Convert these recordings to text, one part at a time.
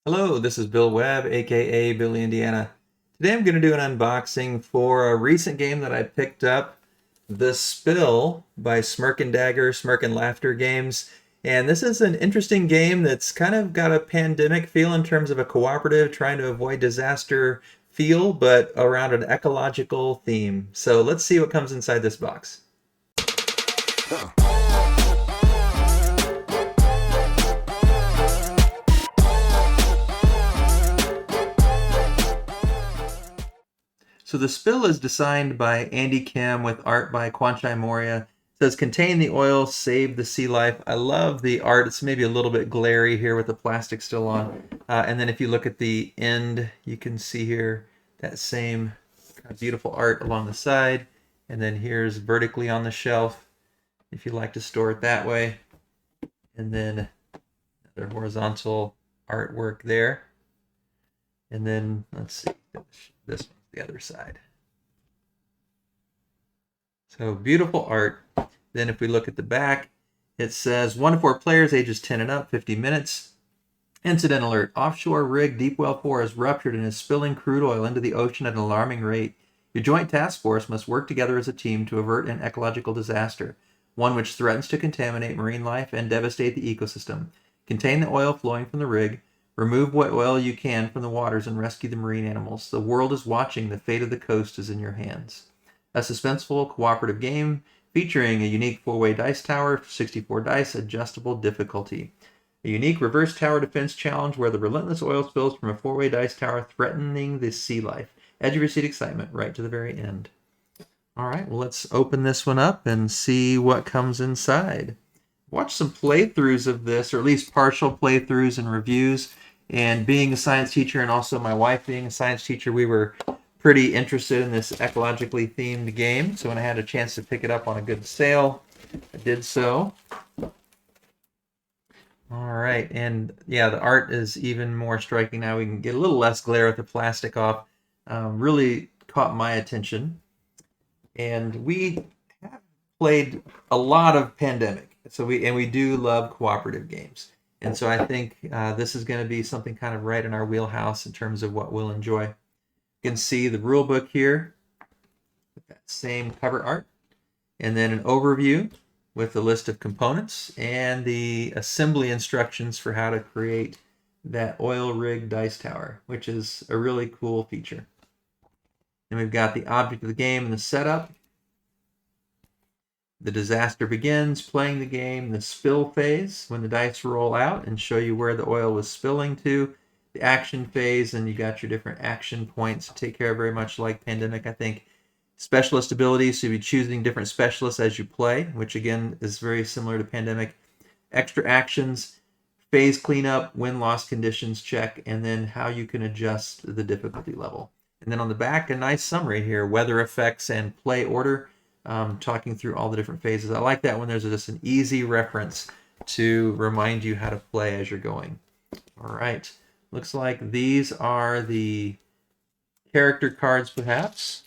Hello, this is Bill Webb, aka Billy Indiana. Today I'm going to do an unboxing for a recent game that I picked up, The Spill by Smirk and Laughter Games. And this is an interesting game that's kind of got a pandemic feel in terms of a cooperative, trying to avoid disaster feel, but around an ecological theme. So let's see what comes inside this box. So the spill is designed by Andy Kim with art by Kwanchai Moria. It says contain the oil, save the sea life. I love the art. It's maybe a little bit glary here with the plastic still on. And then if you look at the end, you can see here that same beautiful art along the side. And then here's vertically on the shelf if you like to store it that way. And then another horizontal artwork there. And then let's see, this one's the other side. So beautiful art. Then if we look at the back, it says 1 to 4 players, ages 10 and up, 50 minutes. Incident alert. Offshore rig Deep Well 4 is ruptured and is spilling crude oil into the ocean at an alarming rate. Your joint task force must work together as a team to avert an ecological disaster, one which threatens to contaminate marine life and devastate the ecosystem. Contain the oil flowing from the rig. Remove what oil you can from the waters and rescue the marine animals. The world is watching. The fate of the coast is in your hands. A suspenseful cooperative game featuring a unique 4-way dice tower, 64 dice, adjustable difficulty. A unique reverse tower defense challenge where the relentless oil spills from a 4-way dice tower threatening the sea life. Edge of your seat excitement right to the very end. All right, well, let's open this one up and see what comes inside. Watch some playthroughs of this, or at least partial playthroughs and reviews. And being a science teacher and also my wife being a science teacher, we were pretty interested in this ecologically themed game. So when I had a chance to pick it up on a good sale, I did so. All right, and yeah, the art is even more striking now. We can get a little less glare with the plastic off. Really caught my attention. And we have played a lot of Pandemic. So we do love cooperative games. And so I think this is going to be something kind of right in our wheelhouse in terms of what we'll enjoy. You can see the rule book here with that same cover art. And then an overview with a list of components and the assembly instructions for how to create that oil rig dice tower, which is a really cool feature. And we've got the object of the game and the setup. The disaster begins, playing the game, the spill phase, when the dice roll out and show you where the oil was spilling to, the action phase, and you got your different action points to take care of, very much like Pandemic, I think. Specialist abilities, so you'll be choosing different specialists as you play, which again is very similar to Pandemic. Extra actions, phase cleanup, win-loss conditions check, and then how you can adjust the difficulty level. And then on the back, a nice summary here, weather effects and play order. Talking through all the different phases. I like that when there's just an easy reference to remind you how to play as you're going. All right, looks like these are the character cards, perhaps.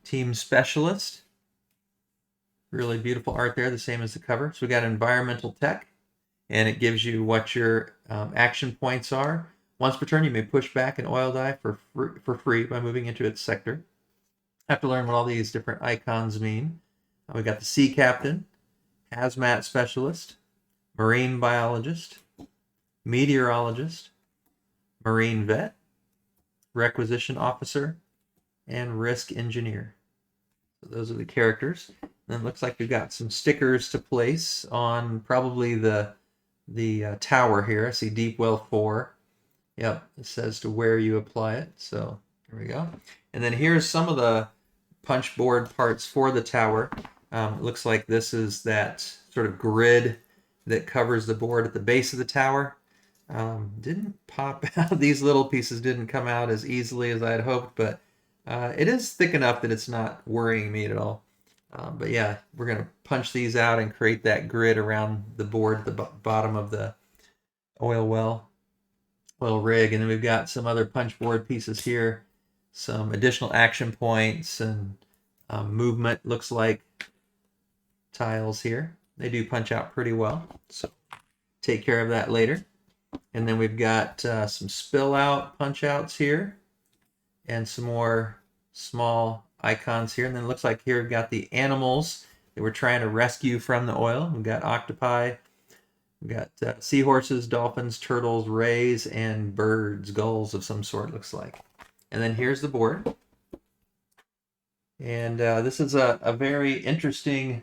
Team Specialist. Really beautiful art there, the same as the cover. So we got environmental tech, and it gives you what your action points are. Once per turn, you may push back an oil die for free by moving into its sector. Have to learn what all these different icons mean. We got the Sea Captain, Hazmat Specialist, Marine Biologist, Meteorologist, Marine Vet, Requisition Officer, and Risk Engineer. So those are the characters. And then it looks like we've got some stickers to place on probably the tower here. I see Deep Well 4. Yep, it says to where you apply it. So here we go. And then here's some of the punch board parts for the tower. It looks like this is that sort of grid that covers the board at the base of the tower. Didn't pop out. These little pieces didn't come out as easily as I had hoped, but it is thick enough that it's not worrying me at all. But yeah, we're going to punch these out and create that grid around the board at the bottom of the oil rig. And then we've got some other punch board pieces here, some additional action points and movement, looks like tiles here. they do punch out pretty well. So take care of that later. And then we've got some spill out punch outs here and some more small icons here. And then it looks like here we've got the animals that we're trying to rescue from the oil. We've got octopi, we've got seahorses, dolphins, turtles, rays, and birds, gulls of some sort, looks like. And then here's the board. And this is a very interesting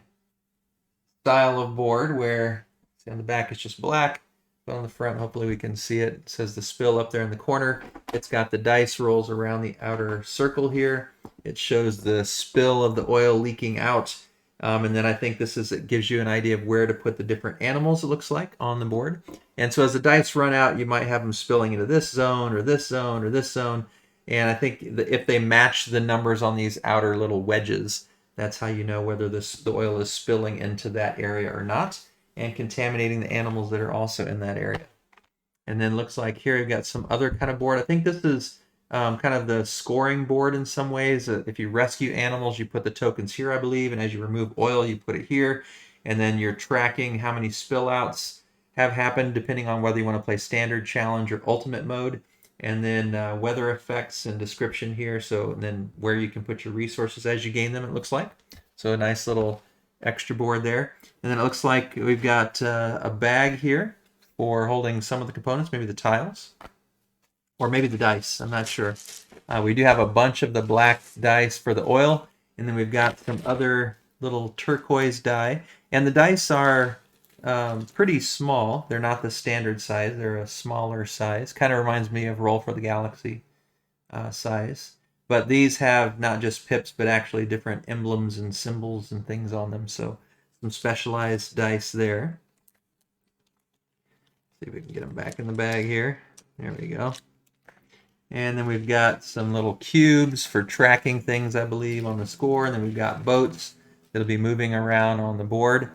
style of board where on the back it's just black, but on the front, hopefully we can see it. It says the spill up there in the corner. It's got the dice rolls around the outer circle here. It shows the spill of the oil leaking out. And then I think it gives you an idea of where to put the different animals, it looks like, on the board. And so as the dice run out, you might have them spilling into this zone or this zone or this zone. And I think if they match the numbers on these outer little wedges, that's how you know whether the oil is spilling into that area or not, and contaminating the animals that are also in that area. And then looks like here you've got some other kind of board. I think this is kind of the scoring board in some ways. If you rescue animals, you put the tokens here, I believe, and as you remove oil, you put it here. And then you're tracking how many spill outs have happened, depending on whether you want to play standard, challenge, or ultimate mode. And then weather effects and description here. So then where you can put your resources as you gain them, it looks like. So a nice little extra board there. And then it looks like we've got a bag here for holding some of the components, maybe the tiles, or maybe the dice. I'm not sure. We do have a bunch of the black dice for the oil, and then we've got some other little turquoise die. And the dice are pretty small. They're not the standard size. They're a smaller size. Kind of reminds me of Roll for the Galaxy size. But these have not just pips, but actually different emblems and symbols and things on them. So some specialized dice there. See if we can get them back in the bag here. There we go. And then we've got some little cubes for tracking things, I believe, on the score. And then we've got boats that'll be moving around on the board.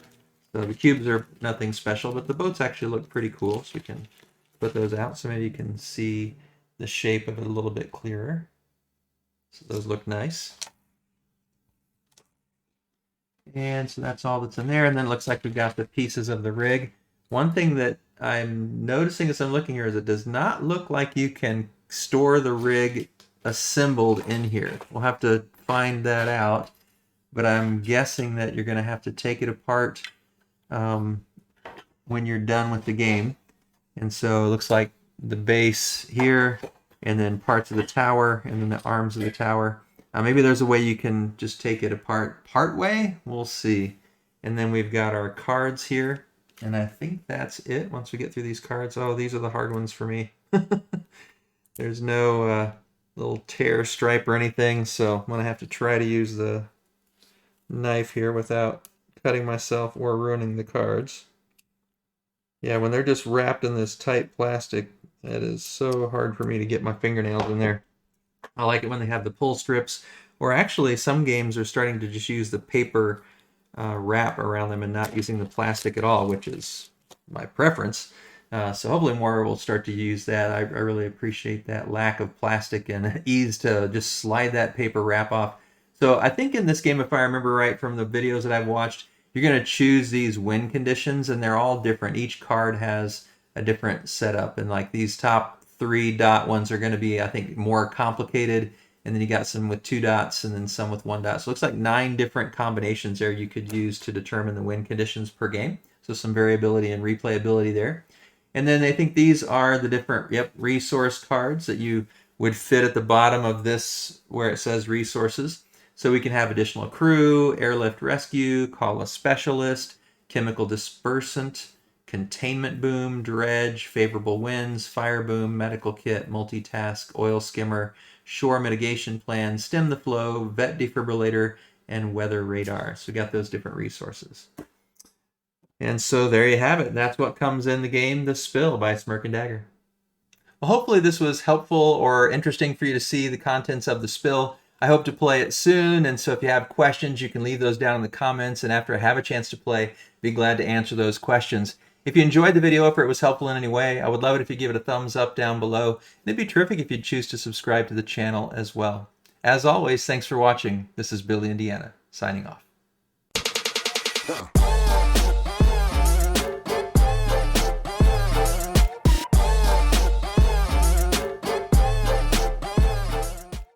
So the cubes are nothing special, but the boats actually look pretty cool. So we can put those out so maybe you can see the shape of it a little bit clearer. So those look nice. And so that's all that's in there. And then it looks like we've got the pieces of the rig. One thing that I'm noticing as I'm looking here is it does not look like you can store the rig assembled in here. We'll have to find that out, but I'm guessing that you're going to have to take it apart when you're done with the game. And so it looks like the base here, and then parts of the tower, and then the arms of the tower. Maybe there's a way you can just take it apart part way. We'll see. And then we've got our cards here, and I think that's it once we get through these cards. Oh, these are the hard ones for me. There's no little tear stripe or anything, so I'm going to have to try to use the knife here without cutting myself or ruining the cards. Yeah, when they're just wrapped in this tight plastic, it is so hard for me to get my fingernails in there. I like it when they have the pull strips, or actually some games are starting to just use the paper wrap around them and not using the plastic at all, which is my preference. So hopefully more will start to use that. I really appreciate that lack of plastic and ease to just slide that paper wrap off. So I think in this game, if I remember right from the videos that I've watched, you're going to choose these win conditions, and they're all different. Each card has a different setup, and like these top 3 dot ones are going to be, I think, more complicated, and then you got some with 2 dots and then some with 1 dot. So it looks like 9 different combinations there you could use to determine the win conditions per game. So some variability and replayability there. And then I think these are the different resource cards that you would fit at the bottom of this where it says resources. So we can have additional crew, airlift rescue, call a specialist, chemical dispersant, containment boom, dredge, favorable winds, fire boom, medical kit, multitask, oil skimmer, shore mitigation plan, stem the flow, vet defibrillator, and weather radar. So we got those different resources. And so there you have it. That's what comes in the game, The Spill by Smirk Dagger. Well, hopefully this was helpful or interesting for you to see the contents of The Spill. I hope to play it soon, and so if you have questions, you can leave those down in the comments, and after I have a chance to play, be glad to answer those questions. If you enjoyed the video, if it was helpful in any way, I would love it if you give it a thumbs up down below, and it'd be terrific if you'd choose to subscribe to the channel as well. As always, thanks for watching. This is Billy Indiana, signing off.